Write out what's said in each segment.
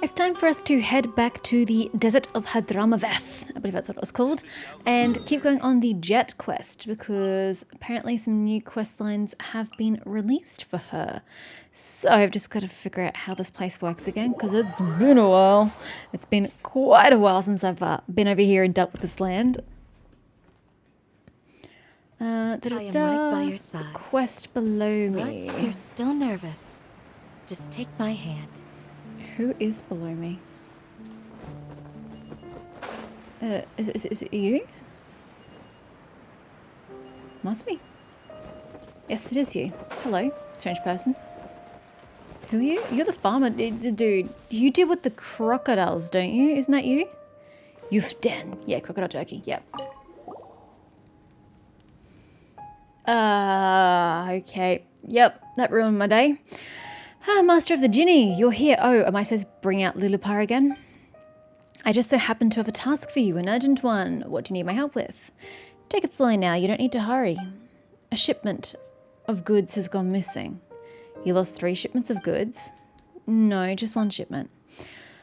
It's time for us to head back to the desert of Hadramaveth, I believe that's what it was called, and keep going on the Jeht quest because apparently some new quest lines have been released for her. So I've just got to figure out how this place works again because it's been a while. It's been quite a while since I've been over here and dealt with this land. I am right by your side. The quest below me. But you're still nervous. Just take my hand. Who is below me? Is it you? Must be. Yes, it is you. Hello, strange person. Who are you? You're the farmer, dude. You deal with the crocodiles, don't you? Isn't that you? Yufden. Yeah, crocodile jerky. Yep. Okay. Yep, that ruined my day. Ah, Master of the Jinni, you're here. Oh, am I supposed to bring out Lilipar again? I just so happen to have a task for you, an urgent one. What do you need my help with? Take it slowly now, you don't need to hurry. A shipment of goods has gone missing. You lost 3 shipments of goods? No, just 1 shipment.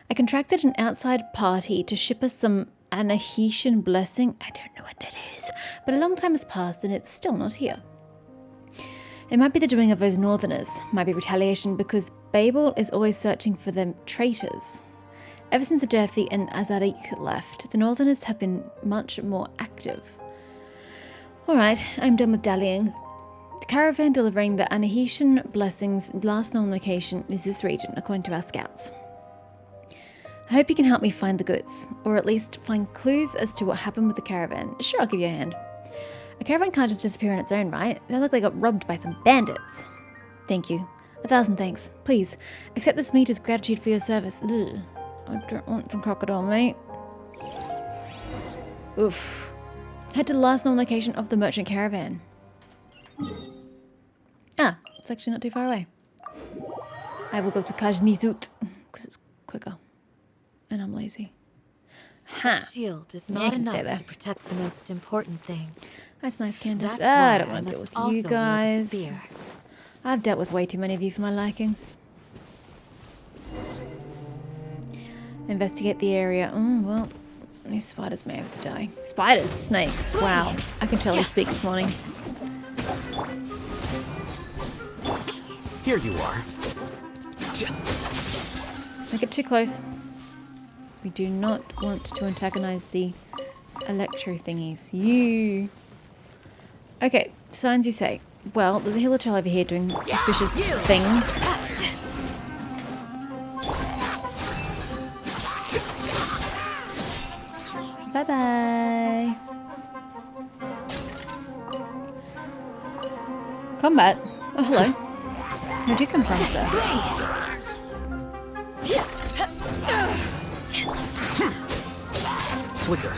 I contracted an outside party to ship us some Anahitian blessing. I don't know what that is, but a long time has passed and it's still not here. It might be the doing of those northerners, might be retaliation because Babel is always searching for them traitors. Ever since Aderfi and Azarik left, the northerners have been much more active. Alright, I'm done with dallying. The caravan delivering the Anahitian blessings last known location is this region, according to our scouts. I hope you can help me find the goods, or at least find clues as to what happened with the caravan. Sure, I'll give you a hand. A caravan can't just disappear on its own, right? It sounds like they got robbed by some bandits. Thank you. 1,000 thanks. Please, accept this meat as gratitude for your service. Ugh. I don't want some crocodile, mate. Oof. Head to the last known location of the merchant caravan. Ah, it's actually not too far away. I will go to Kajnitut, because it's quicker. And I'm lazy. Ha! A shield is Yeah, not you can stay enough there. to protect the most important things. That's nice, Candace. That's I why don't want to deal must with also you wield a guys. spear. I've dealt with way too many of you for my liking. Investigate the area. Oh, well, these spiders may have to die. Spiders, snakes. Wow. I can tell you speak this morning. Here you are. Don't get too close. We do not want to antagonize the electro thingies. You. Okay, signs you say. Well, there's a healer trail over here doing suspicious things. Bye-bye. Combat? Oh, hello. Where'd you come from, sir? Flicker.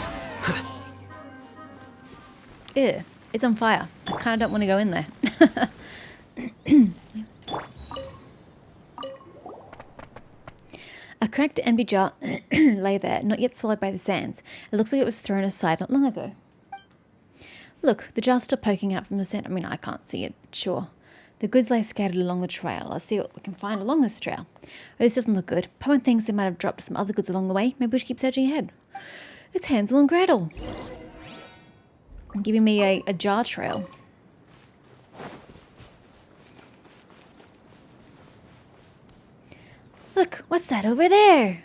Ew, it's on fire. I kind of don't want to go in there. A cracked empty jar lay there, not yet swallowed by the sands. It looks like it was thrown aside not long ago. Look, the jar's still poking out from the sand. I mean, I can't see it, but sure. The goods lay scattered along the trail. Let's see what we can find along this trail. Oh, this doesn't look good. Powen thinks they might have dropped some other goods along the way. Maybe we should keep searching ahead. It's Hansel and Gretel. Giving me a jar trail. Look, what's that over there?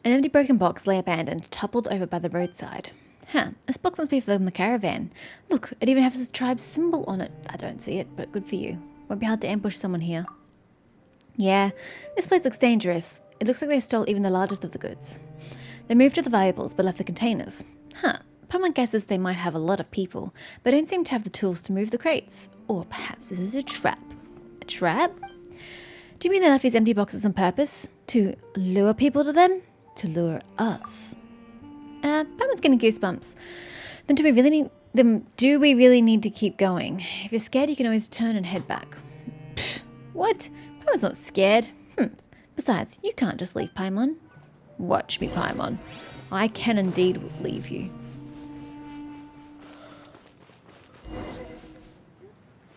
An empty broken box lay abandoned, toppled over by the roadside. Huh, this box must be from the caravan. Look, it even has a tribe's symbol on it. I don't see it, but good for you. Won't be hard to ambush someone here. Yeah, this place looks dangerous. It looks like they stole even the largest of the goods. They moved to the valuables, but left the containers. Huh, Paman guesses they might have a lot of people, but don't seem to have the tools to move the crates. Or perhaps this is a trap. A trap? Do you mean they left these empty boxes on purpose? To lure people to them? To lure us? Paman's getting goosebumps. Then do we really need to keep going? If you're scared, you can always turn and head back. Pfft, what? Paimon's not scared. Besides, you can't just leave Paimon. Watch me, Paimon. I can indeed leave you.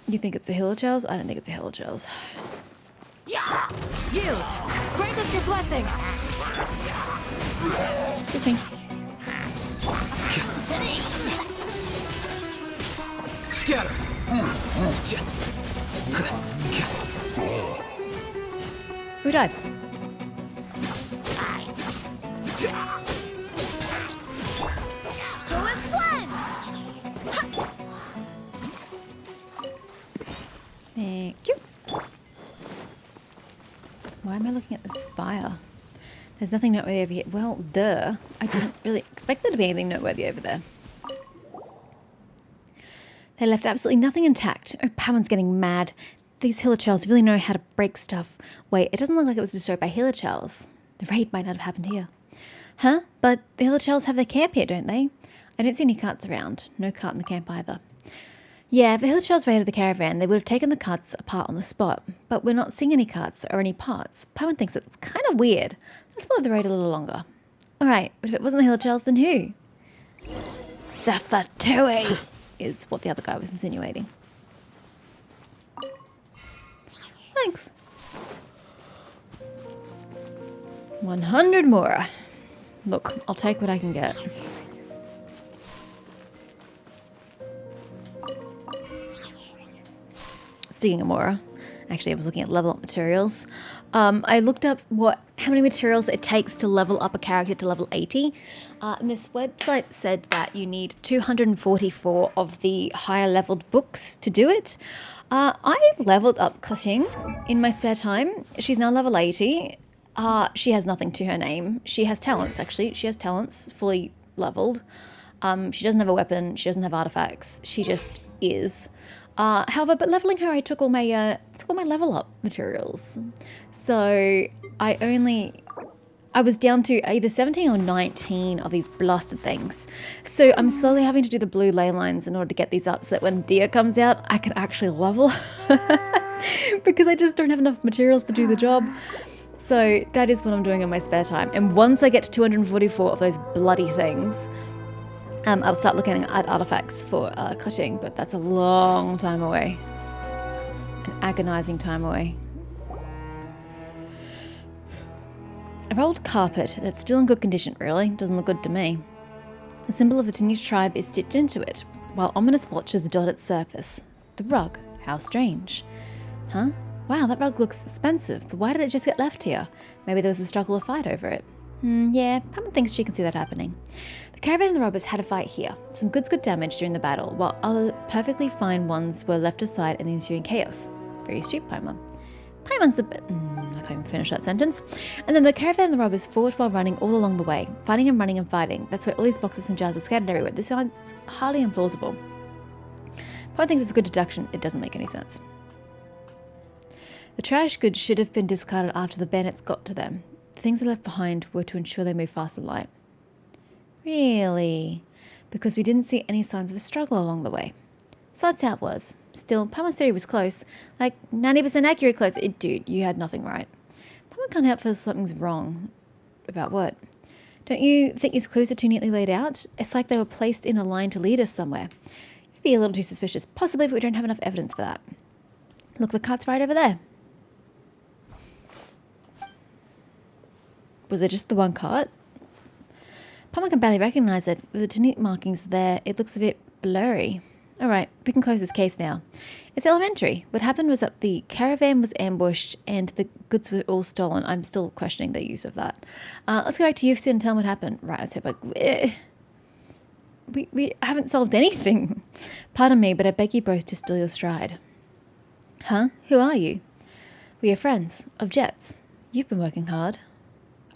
You think it's a Hill of Charles? I don't think it's a Hill of Charles. Yield! Grant us your blessing! Excuse me. Scatter! Who died? Thank you. Why am I looking at this fire? There's nothing noteworthy over here. Well, duh. I didn't really expect there to be anything noteworthy over there. They left absolutely nothing intact. Oh, Paimon's getting mad. These Hilichurls really know how to break stuff. Wait, it doesn't look like it was destroyed by Hilichurls. The raid might not have happened here. Huh? But the Hilichurls have their camp here, don't they? I don't see any carts around. No cart in the camp either. Yeah, if the Hilichurls raided the caravan, they would have taken the carts apart on the spot. But we're not seeing any carts or any parts. Paimon thinks it's kind of weird. Let's follow the raid a little longer. Alright, but if it wasn't the Hilichurls, then who? The Fatui is what the other guy was insinuating. Thanks. 100 more. Look, I'll take what I can get. Speaking of Mora, actually I was looking at level up materials. I looked up how many materials it takes to level up a character to level 80. And this website said that you need 244 of the higher leveled books to do it. I leveled up Cushing in my spare time. She's now level 80. She has nothing to her name. She has talents, actually. She has talents, fully leveled. She doesn't have a weapon. She doesn't have artifacts. She just is. However, but leveling her, I took all my level up materials. So I was down to either 17 or 19 of these blasted things. So I'm slowly having to do the blue ley lines in order to get these up so that when Dia comes out, I can actually level. Because I just don't have enough materials to do the job. So that is what I'm doing in my spare time. And once I get to 244 of those bloody things, I'll start looking at artifacts for Cushing, but that's a long time away. An agonizing time away. A rolled carpet that's still in good condition, really. Doesn't look good to me. The symbol of the Tinish tribe is stitched into it, while ominous blotches dot its surface. The rug. How strange. Huh? Wow, that rug looks expensive, but why did it just get left here? Maybe there was a struggle or fight over it. Yeah, Paimon thinks she can see that happening. The caravan and the robbers had a fight here. Some goods got damaged during the battle, while other perfectly fine ones were left aside in the ensuing chaos. Very astute, Paimon. Paimon's a bit... I can't even finish that sentence. And then the caravan and the robbers fought while running all along the way. Fighting and running and fighting. That's why all these boxes and jars are scattered everywhere. This sounds hardly implausible. Paimon thinks it's a good deduction. It doesn't make any sense. The trash goods should have been discarded after the bandits got to them. The things they left behind were to ensure they moved fast and light. Really? Because we didn't see any signs of a struggle along the way. Sights out was. Still, Paimon's theory was close. Like, 90% accurate close. Dude, you had nothing right. Paimon can't help feel something's wrong. About what? Don't you think these clues are too neatly laid out? It's like they were placed in a line to lead us somewhere. You'd be a little too suspicious. Possibly, but we don't have enough evidence for that. Look, the cart's right over there. Was it just the one cart? Paimon can barely recognise it. With the tonic markings there, it looks a bit blurry. Alright, we can close this case now. It's elementary. What happened was that the caravan was ambushed and the goods were all stolen. I'm still questioning the use of that. Let's go back to Yufsid and tell him what happened. Right, I said, like, we haven't solved anything. Pardon me, but I beg you both to still your stride. Huh? Who are you? We are friends of Jeht's. You've been working hard.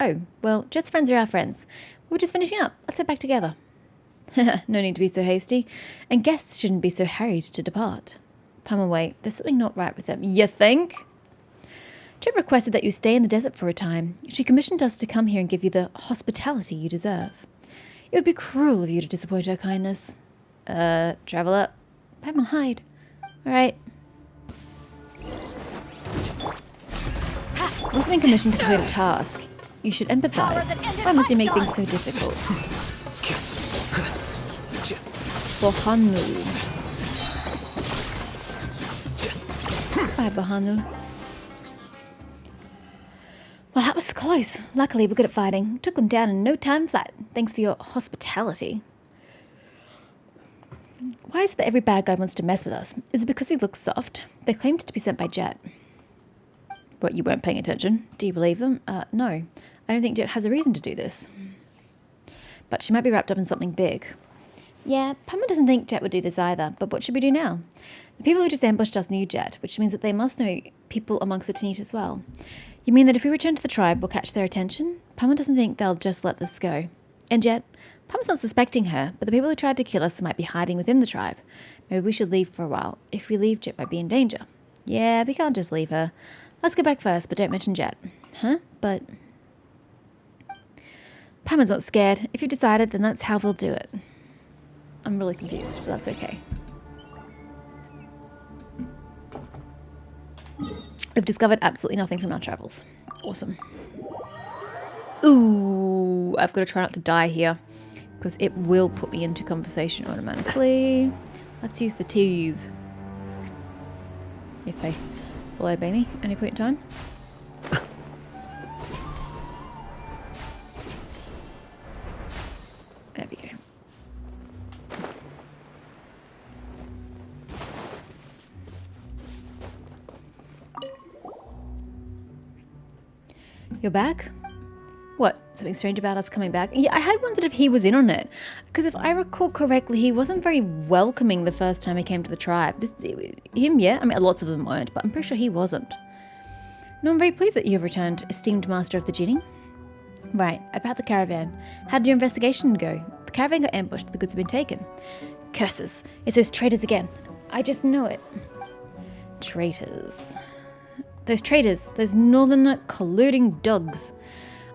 Oh, well, Jeht's friends are our friends. We're just finishing up. Let's get back together. No need to be so hasty. And guests shouldn't be so hurried to depart. Paimon, wait. There's something not right with them. You think? Jeht requested that you stay in the desert for a time. She commissioned us to come here and give you the hospitality you deserve. It would be cruel of you to disappoint her kindness. Traveler. Paimon, hide. All right. I was being commissioned to complete a task. You should empathize. Why must you make things so difficult? Bohanu. Bye, Bohanu. was close. Luckily, we're good at fighting. Took them down in no time flat. Thanks for your hospitality. Why is it that every bad guy wants to mess with us? Is it because we look soft? They claimed to be sent by Jeht. What, you weren't paying attention? Do you believe them? No. I don't think Jeht has a reason to do this. But she might be wrapped up in something big. Yeah, Pama doesn't think Jeht would do this either, but what should we do now? The people who just ambushed us knew Jeht, which means that they must know people amongst the Tanit as well. You mean that if we return to the tribe, we'll catch their attention? Pama doesn't think they'll just let this go. And Jeht, Pama's not suspecting her, but the people who tried to kill us might be hiding within the tribe. Maybe we should leave for a while. If we leave, Jeht might be in danger. Yeah, we can't just leave her. Let's go back first, but don't mention Jeht. Huh? But Pama's not scared. If you've decided, then that's how we'll do it. I'm really confused, but that's okay. We've discovered absolutely nothing from our travels. Awesome. Ooh, I've got to try not to die here, because it will put me into conversation automatically. Let's use the T's. If they will obey me at any point in time. There we go. You're back? What? Something strange about us coming back? Yeah, I had wondered if he was in on it. Because if I recall correctly, he wasn't very welcoming the first time he came to the tribe. Him, yeah? I mean, lots of them weren't, but I'm pretty sure he wasn't. No, I'm very pleased that you have returned, esteemed master of the Jinni. Right, about the caravan. How did your investigation go? The caravan got ambushed, the goods have been taken. Curses. It's those traitors again. I just know it. Traitors. Those traitors. Those northern colluding dogs.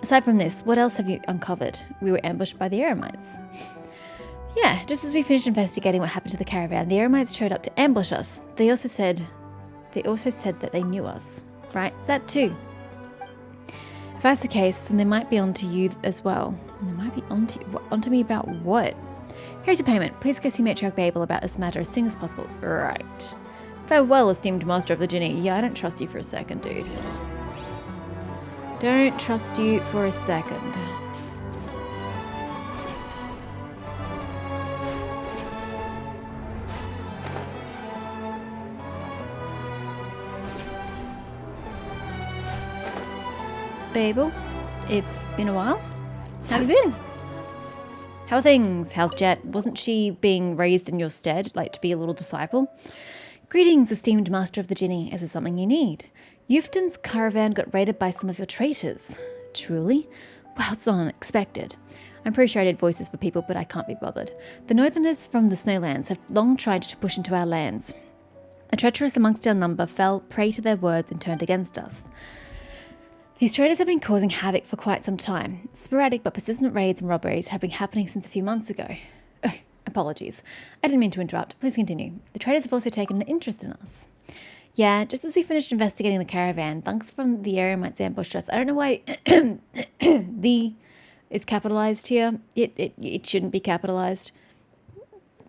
Aside from this, what else have you uncovered? We were ambushed by the Eremites. Yeah, just as we finished investigating what happened to the caravan, the Eremites showed up to ambush us. They also said that they knew us. Right? That too. If that's the case, then they might be onto you as well. And they might be onto you. Onto me about what? Here's your payment. Please go see Matriarch Babel about this matter as soon as possible. Right. Farewell, esteemed master of the Jinni. Yeah, I don't trust you for a second, dude. Don't trust you for a second. Babel, it's been a while. How have you been? How are things? How's Jeht? Wasn't she being raised in your stead, like to be a little disciple? Greetings, esteemed master of the Jinni. Is there something you need? Yufton's caravan got raided by some of your traitors. Truly? Well, it's not unexpected. I'm pretty sure I did voices for people, but I can't be bothered. The northerners from the Snowlands have long tried to push into our lands. A treacherous amongst our number fell prey to their words and turned against us. These traitors have been causing havoc for quite some time. Sporadic but persistent raids and robberies have been happening since a few months ago. Apologies. I didn't mean to interrupt. Please continue. The traitors have also taken an interest in us. Yeah, just as we finished investigating the caravan, thugs from the Eremites ambushed us. I don't know why the is capitalized here. It shouldn't be capitalized.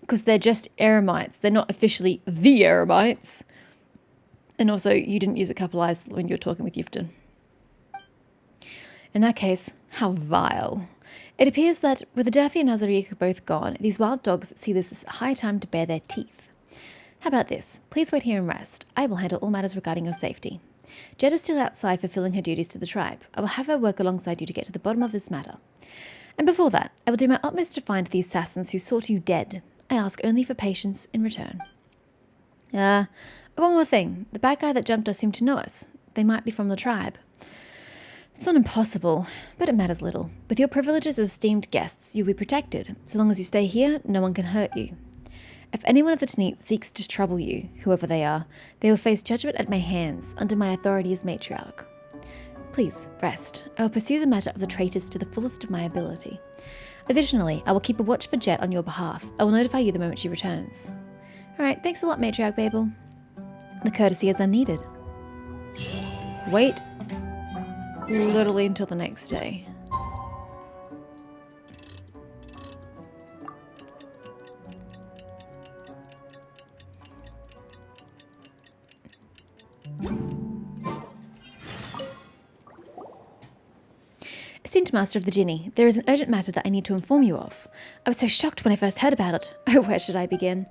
Because they're just Eremites. They're not officially the Eremites. And also, you didn't use it capitalized when you were talking with Yufton. In that case, how vile. It appears that with the Durfee and Nazarick both gone, these wild dogs see this as a high time to bare their teeth. How about this? Please wait here and rest. I will handle all matters regarding your safety. Jeht is still outside fulfilling her duties to the tribe. I will have her work alongside you to get to the bottom of this matter. And before that, I will do my utmost to find the assassins who sought you dead. I ask only for patience in return. One more thing. The bad guy that jumped us seemed to know us. They might be from the tribe. It's not impossible, but it matters little. With your privileges as esteemed guests, you'll be protected. So long as you stay here, no one can hurt you. If anyone of the Tanit seeks to trouble you, whoever they are, they will face judgment at my hands, under my authority as Matriarch. Please, rest. I will pursue the matter of the traitors to the fullest of my ability. Additionally, I will keep a watch for Jeht on your behalf. I will notify you the moment she returns. Alright, thanks a lot, Matriarch Babel. The courtesy is unneeded. Wait literally until the next day. esteemed master of the Jinni, there is an urgent matter that I need to inform you of. I was so shocked when I first heard about it. Oh, where should I begin?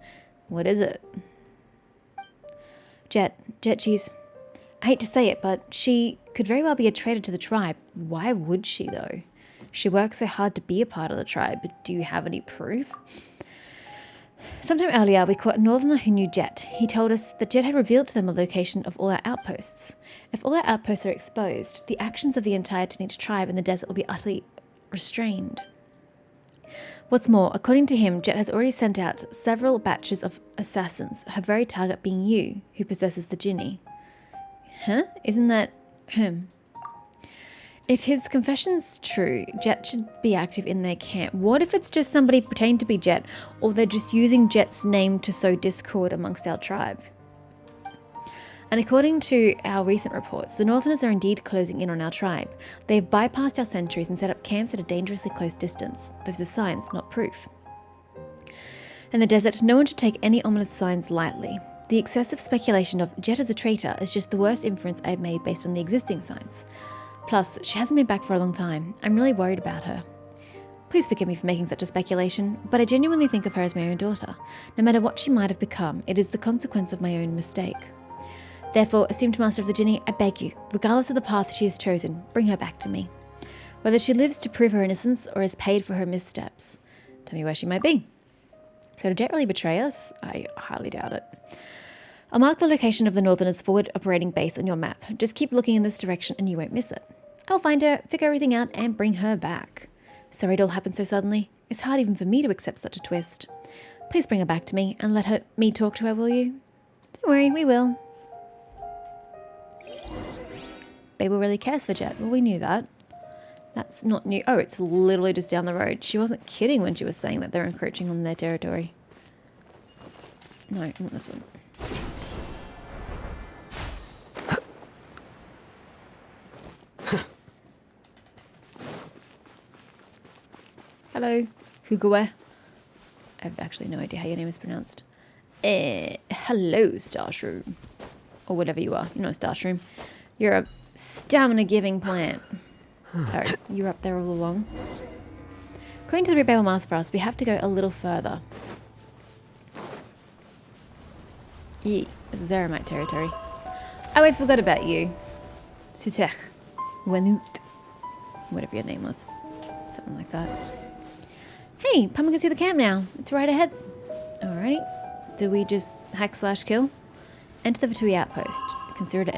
What is it? Jeht, she's... I hate to say it, but she could very well be a traitor to the tribe. Why would she, though? She works so hard to be a part of the tribe, but do you have any proof? Sometime earlier, we caught a northerner who knew Jeht. He told us that Jeht had revealed to them the location of all our outposts. If all our outposts are exposed, the actions of the entire Tanit tribe in the desert will be utterly restrained. What's more, according to him, Jeht has already sent out several batches of assassins, her very target being you, who possesses the Jinni. Huh? Isn't that... If his confession's true, Jeht should be active in their camp. What if it's just somebody pretending to be Jeht, or they're just using Jet's name to sow discord amongst our tribe? And according to our recent reports, the Northerners are indeed closing in on our tribe. They've bypassed our sentries and set up camps at a dangerously close distance. Those are signs, not proof. In the desert, no one should take any ominous signs lightly. The excessive speculation of Jeht as a traitor is just the worst inference I've made based on the existing signs. Plus, she hasn't been back for a long time. I'm really worried about her. Please forgive me for making such a speculation, but I genuinely think of her as my own daughter. No matter what she might have become, it is the consequence of my own mistake. Therefore, esteemed master of the Jinni, I beg you, regardless of the path she has chosen, bring her back to me. Whether she lives to prove her innocence or is paid for her missteps. Tell me where she might be. So did Jeht really betray us? I highly doubt it. I'll mark the location of the Northerners' forward operating base on your map. Just keep looking in this direction and you won't miss it. I'll find her, figure everything out, and bring her back. Sorry it all happened so suddenly. It's hard even for me to accept such a twist. Please bring her back to me and let me talk to her, will you? Don't worry, we will. Babel really cares for Jeht. Well, we knew that. That's not new. Oh, it's literally just down the road. She wasn't kidding when she was saying that they're encroaching on their territory. No, not this one. Hello, Hugoe. I have actually no idea how your name is pronounced. Hello, Starshroom. Or whatever you are. You're not a Starshroom. You're a stamina-giving plant. Oh, you're up there all along. According to the Babel Mask for us, we have to go a little further. Yee, this is Aramite territory. Oh, I forgot about you. Sutech. Wenut. Whatever your name was. Something like that. Hey, Pama can see the camp now. It's right ahead. Alrighty. Do we just hack/kill? Enter the Fatui outpost. Consider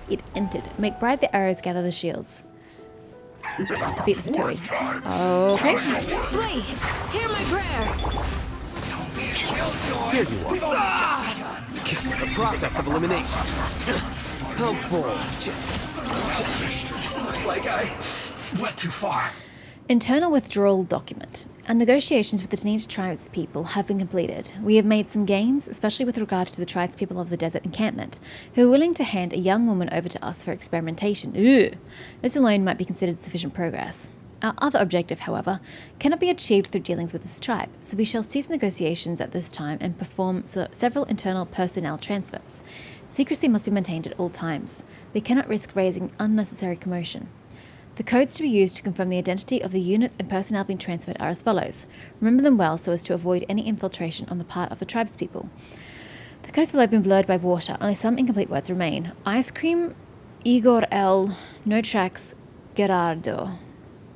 it entered. Make bright the arrows, gather the shields. Defeat the Fatui. Okay. Flee! Hear my prayer! Here you are. The process of elimination. Oh boy. Looks like I went too far. Internal withdrawal document. Our negotiations with the Tanit tribe's people have been completed. We have made some gains, especially with regard to the tribe's people of the desert encampment, who are willing to hand a young woman over to us for experimentation. Ugh. This alone might be considered sufficient progress. Our other objective, however, cannot be achieved through dealings with this tribe, so we shall cease negotiations at this time and perform several internal personnel transfers. Secrecy must be maintained at all times. We cannot risk raising unnecessary commotion. The codes to be used to confirm the identity of the units and personnel being transferred are as follows. Remember them well so as to avoid any infiltration on the part of the tribespeople. The codes below have been blurred by water. Only some incomplete words remain. Ice cream, Igor L, no tracks, Gerardo,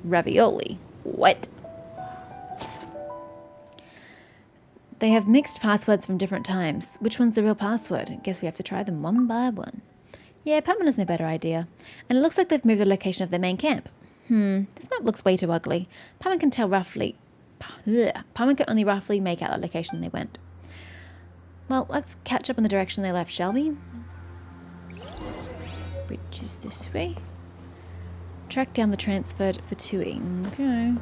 ravioli. What? They have mixed passwords from different times. Which one's the real password? I guess we have to try them one by one. Yeah, Patman has no better idea. And it looks like they've moved the location of their main camp. This map looks way too ugly. Patman can tell roughly... Patman can only roughly make out the location they went. Well, let's catch up in the direction they left, shall we? Which is this way. Track down the transferred Fatui. Okay.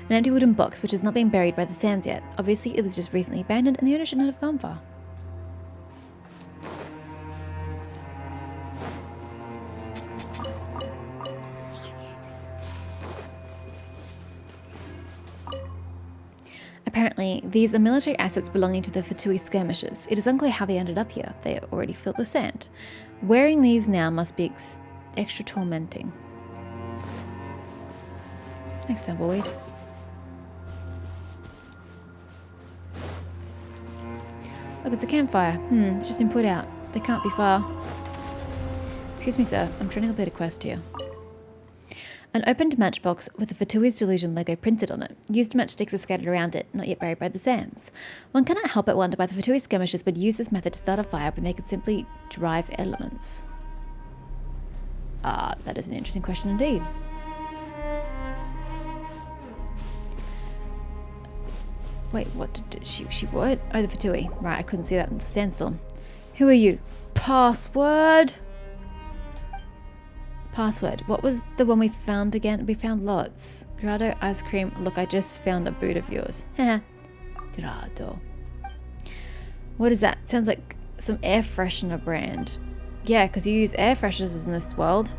An empty wooden box which has not been buried by the sands yet. Obviously, it was just recently abandoned and the owner should not have gone far. Apparently, these are military assets belonging to the Fatui skirmishers. It is unclear how they ended up here. They are already filled with sand. Wearing these now must be extra tormenting. Thanks, tumbleweed. Look, it's a campfire. It's just been put out. They can't be far. Excuse me, sir. I'm trying to complete a quest here. An opened matchbox with the Fatui's Delusion logo printed on it. Used matchsticks are scattered around it, not yet buried by the sands. One cannot help but wonder why the Fatui skirmishers would use this method to start a fire when they could simply drive elements. Ah, that is an interesting question indeed. Wait, what did she what? Oh, the Fatui. Right, I couldn't see that in the sandstorm. Who are you? Password? Password. What was the one we found again? We found lots. Grado ice cream. Look, I just found a boot of yours. Haha. Grado. What is that? Sounds like some air freshener brand. Yeah, because you use air fresheners in this world.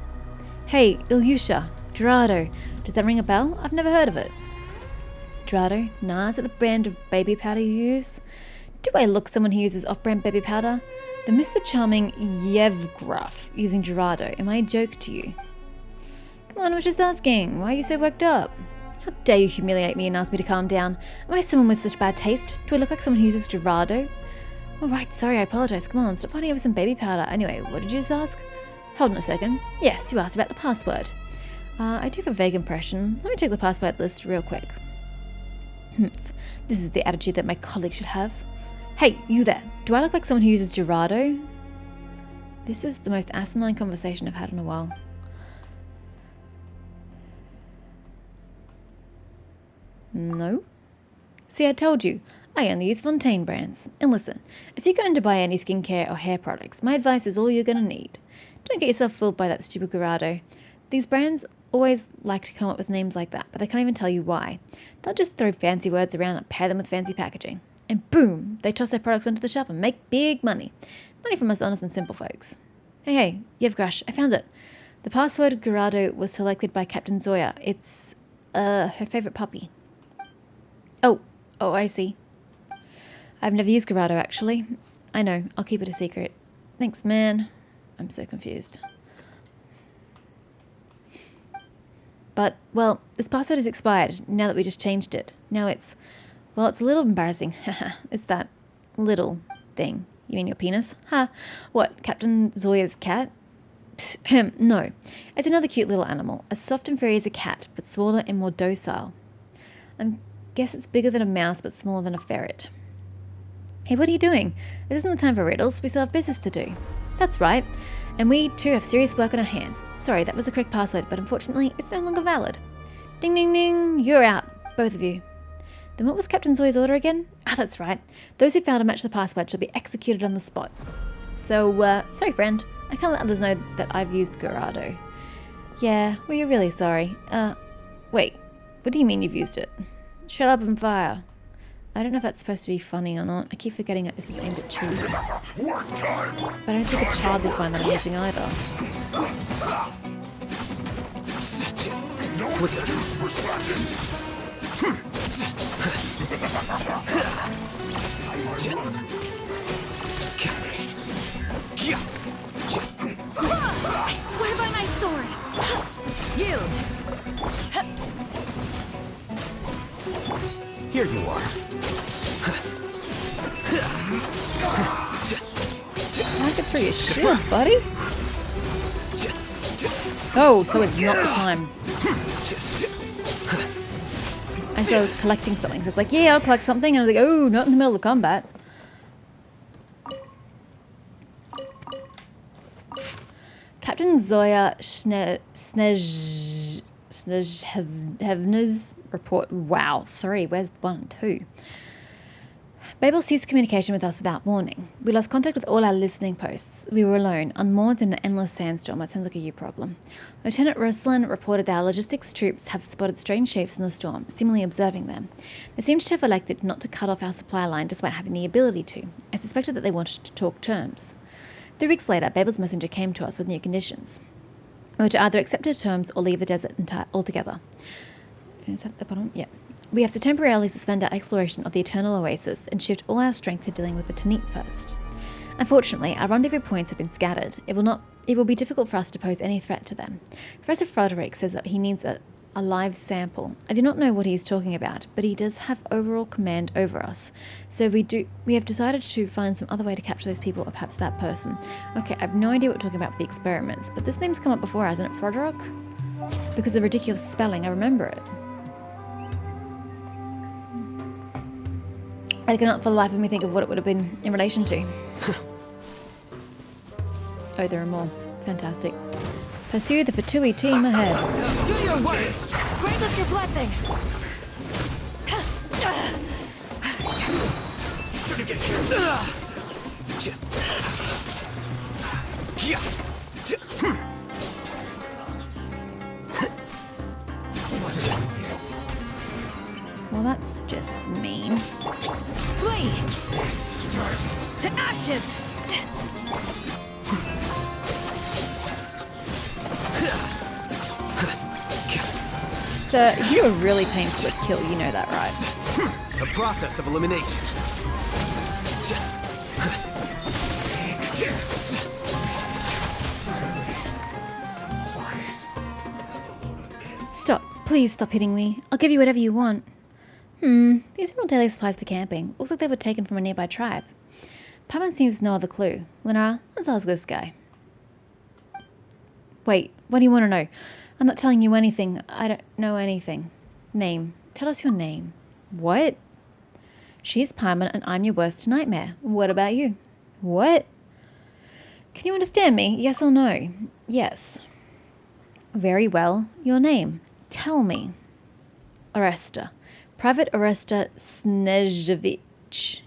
Hey, Ilyusha. Grado. Does that ring a bell? I've never heard of it. Grado? Nah, is it the brand of baby powder you use? Do I look someone who uses off-brand baby powder? The Mr. Charming Yevgraf using Gerardo. Am I a joke to you? Come on, I was just asking. Why are you so worked up? How dare you humiliate me and ask me to calm down? Am I someone with such bad taste? Do I look like someone who uses Gerardo? All right, sorry, I apologize. Come on, stop fighting over some baby powder. Anyway, what did you just ask? Hold on a second. Yes, you asked about the password. I do have a vague impression. Let me check the password list real quick. This is the attitude that my colleague should have. Hey, you there. Do I look like someone who uses Gerardo? This is the most asinine conversation I've had in a while. No. See, I told you. I only use Fontaine brands. And listen, if you're going to buy any skincare or hair products, my advice is all you're going to need. Don't get yourself fooled by that stupid Gerardo. These brands always like to come up with names like that, but they can't even tell you why. They'll just throw fancy words around and pair them with fancy packaging. And boom, they toss their products onto the shelf and make big money. Money from us honest and simple folks. Hey, Yevgrash, I found it. The password Gerardo was selected by Captain Zoya. It's, her favourite puppy. Oh, I see. I've never used Gerardo, actually. I know, I'll keep it a secret. Thanks, man. I'm so confused. But, well, this password is expired now that we just changed it. Now it's... Well, it's a little embarrassing. It's that little thing. You mean your penis? Ha! What, Captain Zoya's cat? No. It's another cute little animal. As soft and furry as a cat, but smaller and more docile. I guess it's bigger than a mouse, but smaller than a ferret. Hey, what are you doing? This isn't the time for riddles. We still have business to do. That's right. And we, too, have serious work on our hands. Sorry, that was the correct password, but unfortunately, it's no longer valid. Ding, ding, ding. You're out. Both of you. Then what was Captain Zoya's order again? Ah, that's right. Those who fail to match the password shall be executed on the spot. So, sorry friend. I can't let others know that I've used Gerardo. Yeah, well you're really sorry. Wait. What do you mean you've used it? Shut up and fire. I don't know if that's supposed to be funny or not. I keep forgetting that this is aimed at children. But I don't think a child will find that amusing either. I swear by my sword! Yield! Here you are. I could throw your shield, buddy. Oh, so it's not the time. And so I was collecting something. So it's like, yeah, I'll collect something. And I was like, oh, not in the middle of combat. Captain Zoya Snezhevna's report. Wow, 3. Where's 1 and 2? Babel ceased communication with us without warning. We lost contact with all our listening posts. We were alone, unmoored in an endless sandstorm. That sounds like a you problem. Lieutenant Ruslan reported that our logistics troops have spotted strange shapes in the storm, seemingly observing them. They seemed to have elected not to cut off our supply line despite having the ability to. I suspected that they wanted to talk terms. 3 weeks later, Babel's messenger came to us with new conditions. We were to either accept her terms or leave the desert altogether. Is that the bottom? Yeah. We have to temporarily suspend our exploration of the Eternal Oasis and shift all our strength to dealing with the Tanit first. Unfortunately, our rendezvous points have been scattered. It will be difficult for us to pose any threat to them. Professor Frederick says that he needs a live sample. I do not know what he is talking about, but he does have overall command over us. So we have decided to find some other way to capture those people, or perhaps that person. Okay, I have no idea what we're talking about for the experiments, but this name's come up before, hasn't it, Frederick? Because of the ridiculous spelling, I remember it. I cannot for the life of me think of what it would have been in relation to. Oh, there are more. Fantastic. Pursue the Fatui team ahead. Do your worst! Grant us your blessing! Shouldn't get here. Well, that's just mean. Flee! This first. To ashes! Sir, you are really painful to kill, you know that, right? The process of elimination. Stop. Please stop hitting me. I'll give you whatever you want. These are all daily supplies for camping. Looks like they were taken from a nearby tribe. Paimon seems no other clue. Lunara, let's ask this guy. Wait, what do you want to know? I'm not telling you anything. I don't know anything. Name. Tell us your name. What? She's Paimon and I'm your worst nightmare. What about you? What? Can you understand me? Yes or no? Yes. Very well. Your name. Tell me. Oresta. Private Oresta Snezhevich.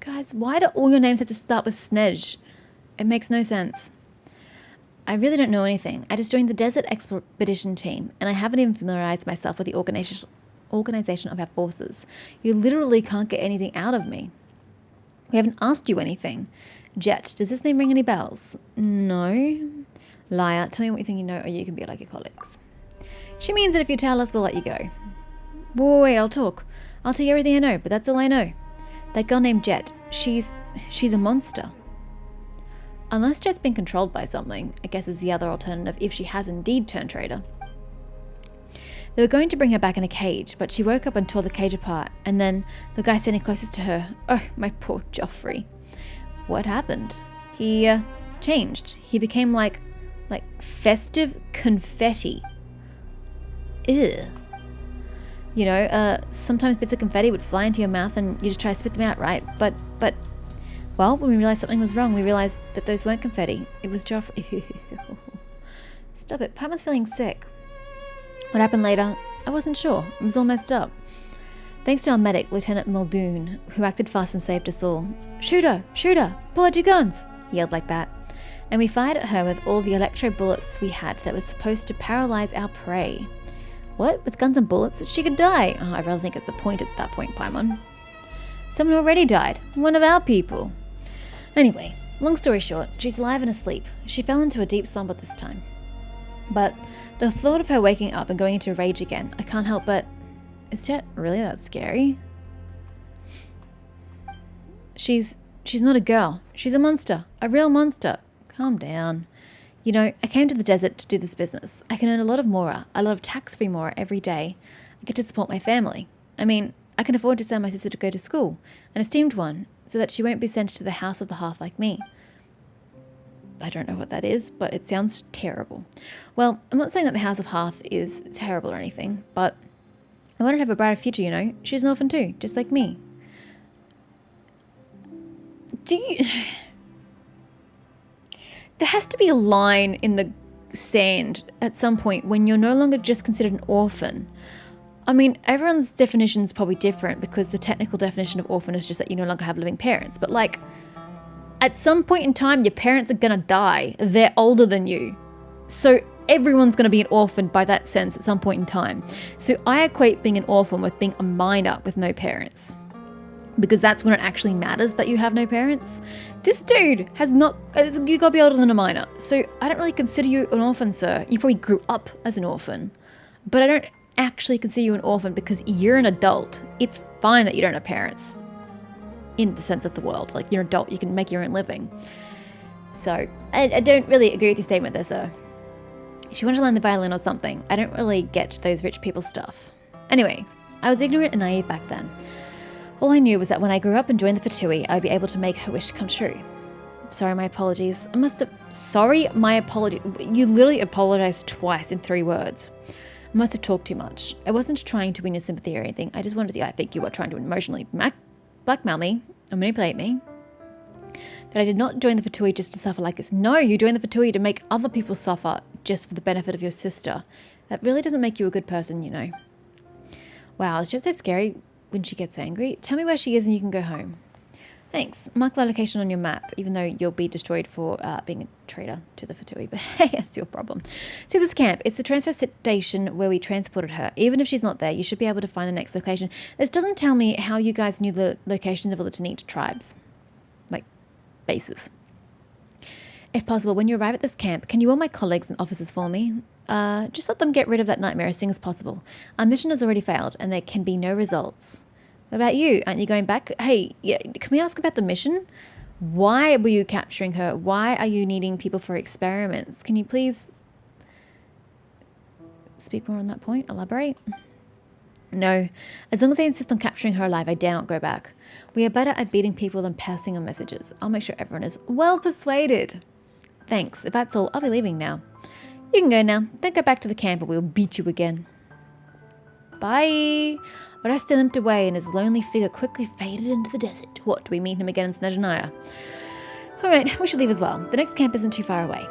Guys, why do all your names have to start with Snej? It makes no sense. I really don't know anything. I just joined the Desert Expedition team, and I haven't even familiarized myself with the organization of our forces. You literally can't get anything out of me. We haven't asked you anything. Jeht, does this name ring any bells? No. Liar, tell me what you think you know, or you can be like your colleagues. She means that if you tell us, we'll let you go. Wait, I'll talk. I'll tell you everything I know, but that's all I know. That girl named Jeht, she's a monster. Unless Jet's been controlled by something, I guess is the other alternative if she has indeed turned traitor. They were going to bring her back in a cage, but she woke up and tore the cage apart, and then the guy standing closest to her, oh, my poor Joffrey. What happened? He, changed. He became like festive confetti. Ew. You know, sometimes bits of confetti would fly into your mouth and you just try to spit them out, right? But, well, when we realized something was wrong, we realized that those weren't confetti. It was Joffrey. Stop it. Paimon's feeling sick. What happened later? I wasn't sure. It was all messed up. Thanks to our medic, Lieutenant Muldoon, who acted fast and saved us all. Shoot her! Shoot her! Pull out your guns! He yelled like that. And we fired at her with all the electro bullets we had that was supposed to paralyze our prey. What? With guns and bullets? She could die! Oh, I really think it's the point at that point, Paimon. Someone already died. One of our people. Anyway, long story short, she's alive and asleep. She fell into a deep slumber this time. But the thought of her waking up and going into a rage again, I can't help but... Is Jeht really that scary? She's not a girl. She's a monster. A real monster. Calm down. You know, I came to the desert to do this business. I can earn a lot of mora, a lot of tax-free mora every day. I get to support my family. I mean, I can afford to send my sister to go to school, an esteemed one, so that she won't be sent to the House of the Hearth like me. I don't know what that is, but it sounds terrible. Well, I'm not saying that the House of Hearth is terrible or anything, but I want her to have a brighter future, you know. She's an orphan too, just like me. There has to be a line in the sand at some point when you're no longer just considered an orphan. I mean, everyone's definition is probably different because the technical definition of orphan is just that you no longer have living parents. But like, at some point in time, your parents are gonna die. They're older than you. So everyone's gonna be an orphan by that sense at some point in time. So I equate being an orphan with being a minor with no parents. Because that's when it actually matters that you have no parents. This dude has not, you gotta be older than a minor. So I don't really consider you an orphan, sir. You probably grew up as an orphan. But actually consider you an orphan because you're an adult. It's fine that you don't have parents in the sense of the world. Like, you're an adult, you can make your own living. So, I don't really agree with your statement there, sir. She wanted to learn the violin or something. I don't really get those rich people stuff. Anyway, I was ignorant and naive back then. All I knew was that when I grew up and joined the Fatui, I'd be able to make her wish come true. Sorry, my apologies. Sorry, my apologies. You literally apologized twice in 3 words. I must have talked too much. I wasn't trying to win your sympathy or anything. I just wanted to. I think you were trying to emotionally blackmail me and manipulate me. That I did not join the Fatui just to suffer like this. No, you joined the Fatui to make other people suffer just for the benefit of your sister. That really doesn't make you a good person, you know. Wow, is Jeht so scary when she gets angry? Tell me where she is and you can go home. Thanks. Mark the location on your map, even though you'll be destroyed for being a traitor to the Fatui. But hey, that's your problem. See this camp? It's the transfer station where we transported her. Even if she's not there, you should be able to find the next location. This doesn't tell me how you guys knew the locations of all the Tanit tribes. Like, bases. If possible, when you arrive at this camp, can you warn my colleagues and officers for me? Just let them get rid of that nightmare as soon as possible. Our mission has already failed, and there can be no results. What about you? Aren't you going back? Hey, yeah, can we ask about the mission? Why were you capturing her? Why are you needing people for experiments? Can you please speak more on that point? Elaborate? No. As long as they insist on capturing her alive, I dare not go back. We are better at beating people than passing on messages. I'll make sure everyone is well persuaded. Thanks. If that's all, I'll be leaving now. You can go now. Don't go back to the camp or we'll beat you again. Bye. Orestes limped away and his lonely figure quickly faded into the desert. What, do we meet him again in Snezhnaya? Alright, we should leave as well. The next camp isn't too far away.